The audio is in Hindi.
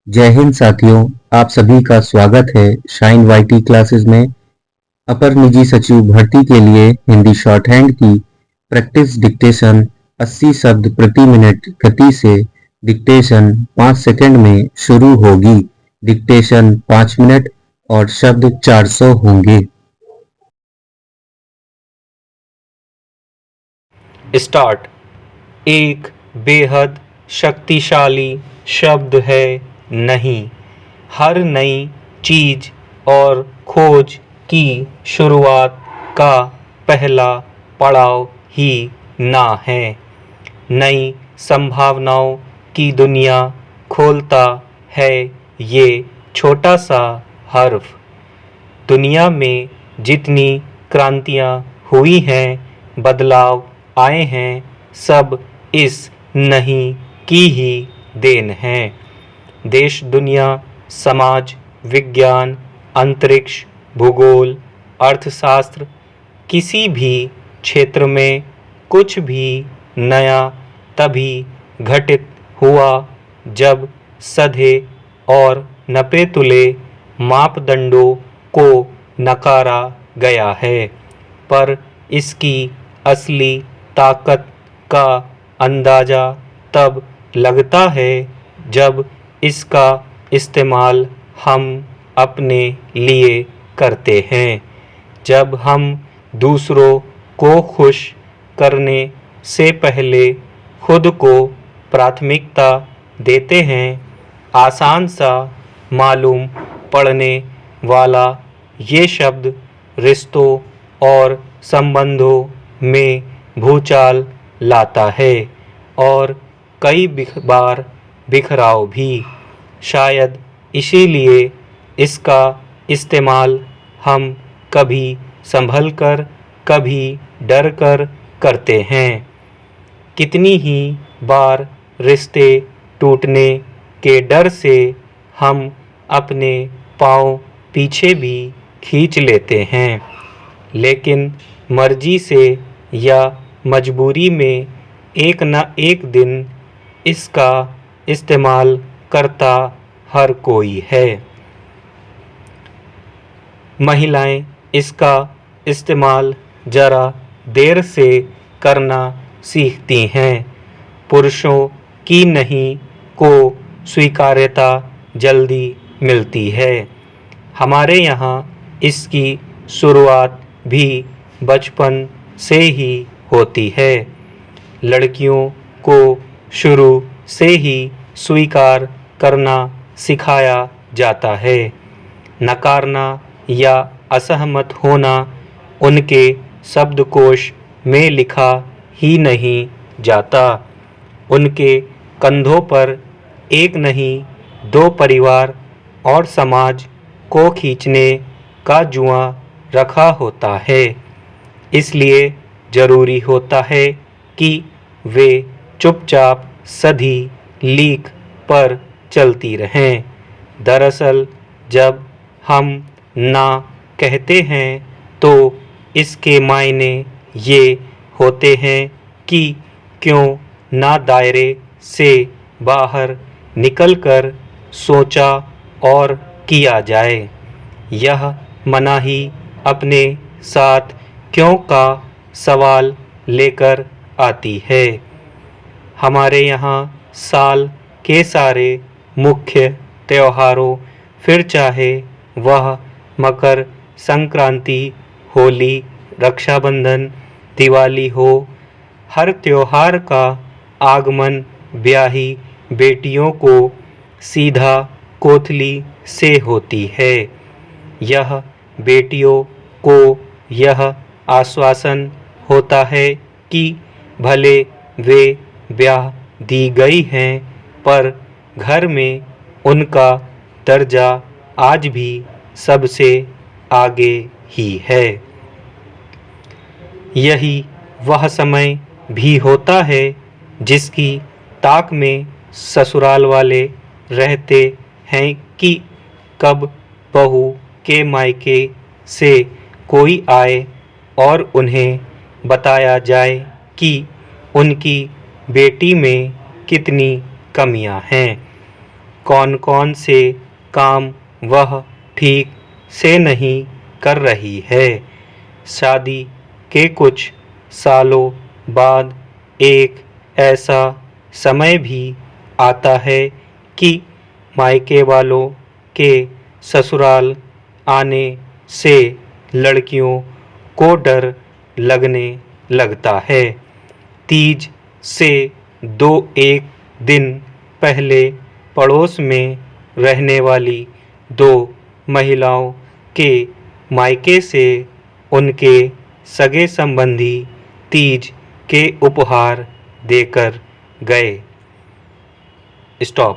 जय हिंद साथियों, आप सभी का स्वागत है शाइन वाईटी क्लासेस में। अपर निजी सचिव भर्ती के लिए हिंदी शॉर्ट हैंड की प्रैक्टिस डिक्टेशन 80 शब्द प्रति मिनट गति से डिक्टेशन 5 सेकंड में शुरू होगी। डिक्टेशन 5 मिनट और शब्द 400 होंगे। स्टार्ट। एक बेहद शक्तिशाली शब्द है नहीं। हर नई चीज और खोज की शुरुआत का पहला पड़ाव ही ना है। नई संभावनाओं की दुनिया खोलता है ये छोटा सा हर्फ। दुनिया में जितनी क्रांतियाँ हुई हैं, बदलाव आए हैं, सब इस नहीं की ही देन है। देश, दुनिया, समाज, विज्ञान, अंतरिक्ष, भूगोल, अर्थशास्त्र, किसी भी क्षेत्र में कुछ भी नया तभी घटित हुआ जब सधे और नपे तुले मापदंडों को नकारा गया है। पर इसकी असली ताकत का अंदाजा तब लगता है जब इसका इस्तेमाल हम अपने लिए करते हैं। जब हम दूसरों को खुश करने से पहले खुद को प्राथमिकता देते हैं। आसान सा मालूम पड़ने वाला ये शब्द रिश्तों और संबंधों में भूचाल लाता है और कई बार बिखराव भी। शायद इसीलिए इसका इस्तेमाल हम कभी संभल कर, कभी डर कर करते हैं। कितनी ही बार रिश्ते टूटने के डर से हम अपने पाँव पीछे भी खींच लेते हैं, लेकिन मर्जी से या मजबूरी में एक न एक दिन इसका इस्तेमाल करता हर कोई है। महिलाएं इसका इस्तेमाल जरा देर से करना सीखती हैं। पुरुषों की नहीं को स्वीकार्यता जल्दी मिलती है। हमारे यहाँ इसकी शुरुआत भी बचपन से ही होती है। लड़कियों को शुरू से ही स्वीकार करना सिखाया जाता है। नकारना या असहमत होना उनके शब्दकोश में लिखा ही नहीं जाता। उनके कंधों पर एक नहीं, दो परिवार और समाज को खींचने का जुआ रखा होता है। इसलिए जरूरी होता है कि वे चुपचाप सधी लीक पर चलती रहें। दरअसल जब हम ना कहते हैं तो इसके मायने ये होते हैं कि क्यों ना दायरे से बाहर निकलकर सोचा और किया जाए। यह मनाही अपने साथ क्यों का सवाल लेकर आती है। हमारे यहाँ साल के सारे मुख्य त्योहारों, फिर चाहे वह मकर संक्रांति, होली, रक्षाबंधन, दिवाली हो, हर त्योहार का आगमन ब्याही बेटियों को सीधा कोथली से होती है। यह बेटियों को यह आश्वासन होता है कि भले वे ब्याह दी गई हैं, पर घर में उनका दर्जा आज भी सबसे आगे ही है। यही वह समय भी होता है जिसकी ताक में ससुराल वाले रहते हैं कि कब बहू के मायके से कोई आए और उन्हें बताया जाए कि उनकी बेटी में कितनी कमियां हैं। कौन कौन से काम वह ठीक से नहीं कर रही है। शादी के कुछ सालों बाद एक ऐसा समय भी आता है कि मायके वालों के ससुराल आने से लड़कियों को डर लगने लगता है। तीज से 2-1 दिन पहले पड़ोस में रहने वाली 2 महिलाओं के मायके से उनके सगे संबंधी तीज के उपहार देकर गए। स्टॉप।